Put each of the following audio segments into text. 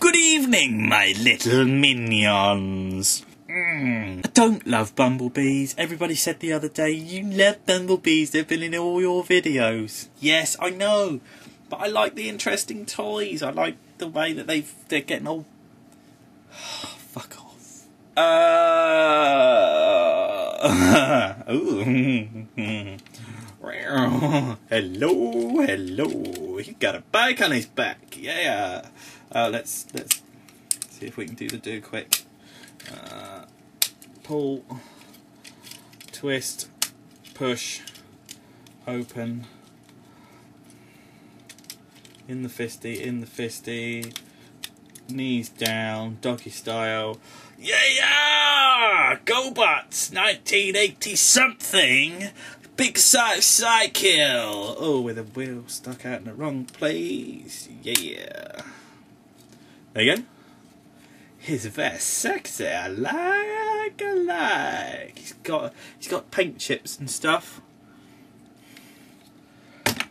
Good evening, my little minions. I don't love bumblebees. Everybody said the other day, you love bumblebees, they've been in all your videos. Yes, I know, but I like the interesting toys. I like the way that they're getting all... fuck off. Hello. He's got a bike on his back. Yeah. Let's see if we can do quick. Pull, twist, push, open. In the fisty. Knees down, doggy style. Yeah! Go Butts, 1980 something. Big size cycle. Oh, with a wheel stuck out in the wrong place. Yeah. There you go. He's very sexy. I like. He's got paint chips and stuff.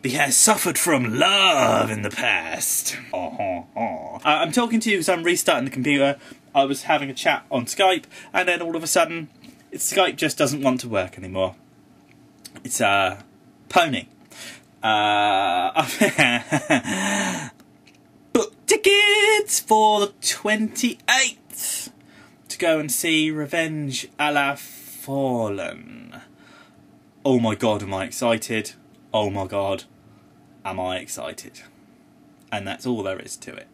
He has suffered from love in the past. I'm talking to you because I'm restarting the computer. I was having a chat on Skype, and then all of a sudden, Skype just doesn't want to work anymore. It's a pony. Book tickets for the 28th to go and see Revenge à la Fallen. Oh my god, am I excited? Oh my god, am I excited? And that's all there is to it.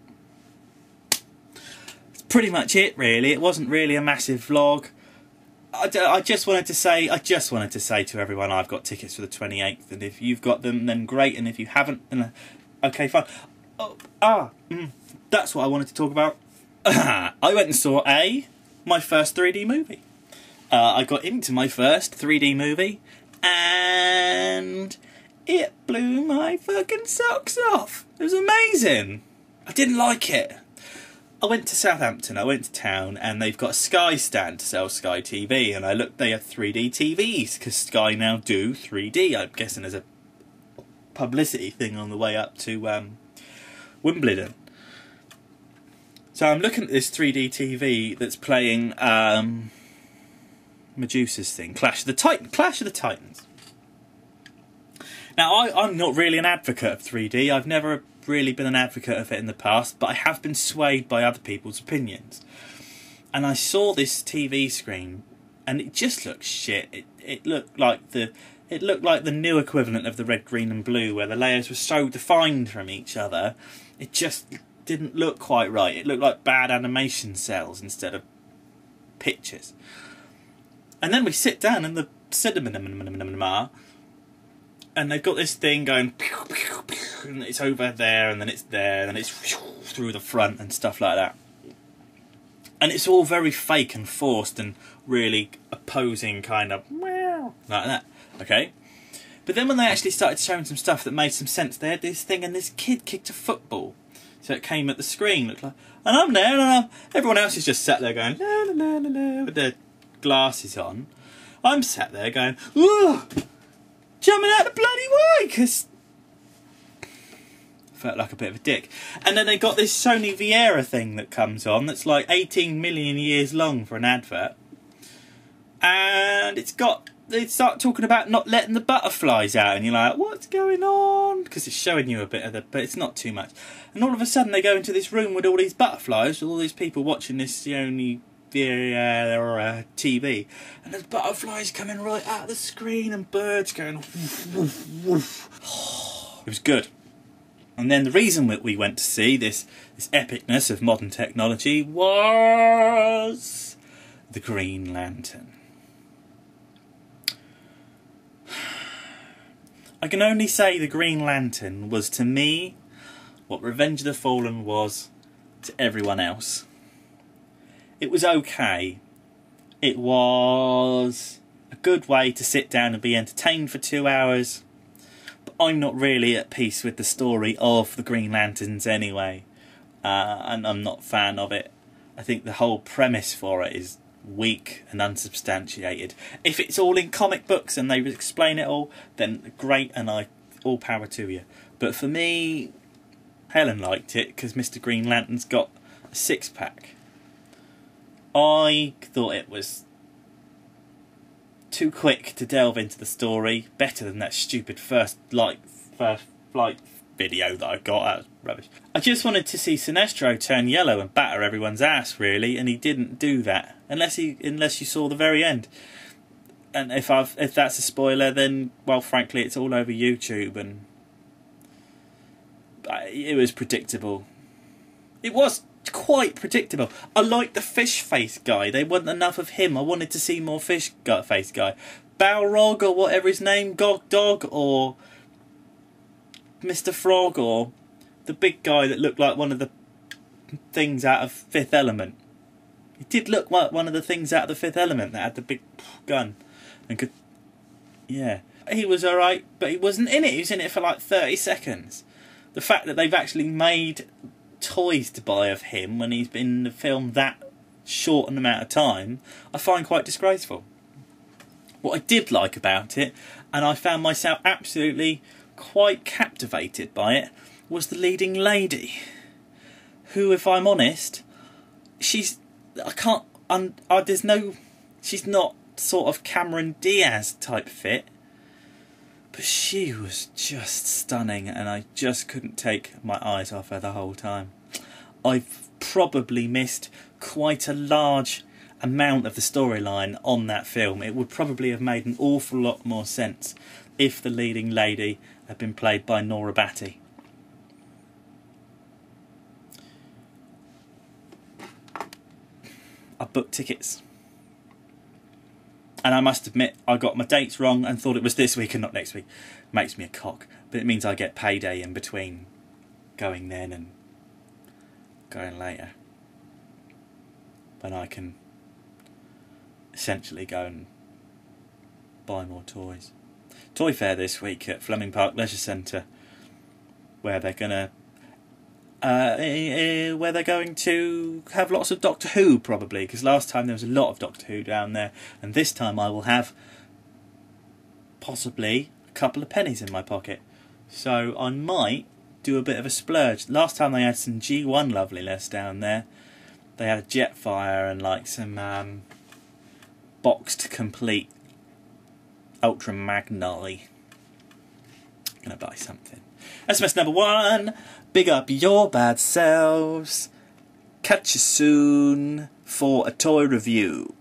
It's pretty much it, really. It wasn't really a massive vlog. I just wanted to say to everyone, I've got tickets for the 28th, and if you've got them, then great, and if you haven't, then okay, fine. That's what I wanted to talk about. I went and saw my first 3D movie. I got into my first 3D movie, and it blew my fucking socks off. It was amazing. I didn't like it. I went to Southampton, I went to town, and they've got a Sky stand to sell Sky TV, and I looked, they have 3D TVs, because Sky now do 3D. I'm guessing there's a publicity thing on the way up to Wimbledon. So I'm looking at this 3D TV that's playing Medusa's thing, Clash of the Titans. Now, I'm not really an advocate of 3D. I've never really been an advocate of it in the past, but I have been swayed by other people's opinions. And I saw this TV screen, and it just looked shit. It looked like the new equivalent of the red, green, and blue, where the layers were so defined from each other. It just didn't look quite right. It looked like bad animation cells instead of pictures. And then we sit down in the cinema, and they've got this thing going, and it's over there, and then it's there, and then it's through the front and stuff like that. And it's all very fake and forced and really opposing, kind of like that. Okay? But then when they actually started showing some stuff that made some sense, they had this thing, and this kid kicked a football. So it came at the screen, looked like, and I'm there, and everyone else is just sat there going, la la la la, with their glasses on. I'm sat there going, ugh! Jumping out the bloody way, because I felt like a bit of a dick. And then they got this Sony Vieira thing that comes on that's like 18 million years long for an advert. And they start talking about not letting the butterflies out, and you're like, what's going on? Because it's showing you a bit of but it's not too much. And all of a sudden they go into this room with all these butterflies, with all these people watching this Sony Vieira TV, and there's butterflies coming right out of the screen and birds going woof, woof, woof. It was good. And then the reason that we went to see this epicness of modern technology was the Green Lantern. I can only say the Green Lantern was to me what Revenge of the Fallen was to everyone else. It was okay. It was a good way to sit down and be entertained for 2 hours. But I'm not really at peace with the story of the Green Lanterns anyway. And I'm not a fan of it. I think the whole premise for it is weak and unsubstantiated. If it's all in comic books and they explain it all, then great, and all power to you. But for me, Helen liked it because Mr. Green Lantern's got a 6-pack. I thought it was too quick to delve into the story. Better than that stupid first flight video that I got. That was rubbish. I just wanted to see Sinestro turn yellow and batter everyone's ass, really, and he didn't do that unless you saw the very end. And if that's a spoiler, then well, frankly, it's all over YouTube, and it was predictable. It was quite predictable. I liked the fish face guy. They wasn't enough of him. I wanted to see more fish face guy. Balrog or whatever his name, Gog Dog or Mr. Frog or the big guy that looked like one of the things out of Fifth Element. He did look like one of the things out of the Fifth Element that had the big gun and could. Yeah, he was alright, but he wasn't in it. He was in it for like 30 seconds. The fact that they've actually made toys to buy of him when he's been in the film that short an amount of time, I find quite disgraceful. What I did like about it, and I found myself absolutely quite captivated by it, was the leading lady, who, if I'm honest, she's not sort of Cameron Diaz type fit, but she was just stunning, and I just couldn't take my eyes off her the whole time. I've probably missed quite a large amount of the storyline on that film. It would probably have made an awful lot more sense if the leading lady had been played by Nora Batty. I booked tickets. And I must admit, I got my dates wrong and thought it was this week and not next week. Makes me a cock. But it means I get payday in between going then and going later. When I can essentially go and buy more toys. Toy fair this week at Fleming Park Leisure Centre, where they're going to have lots of Doctor Who, probably, because last time there was a lot of Doctor Who down there, and this time I will have possibly a couple of pennies in my pocket, so I might do a bit of a splurge. Last time they had some G1 loveliness down there. They had a Jetfire and like some boxed complete Ultra Magni. Gonna buy something. SMS number 1. Big up your bad selves. Catch you soon for a toy review.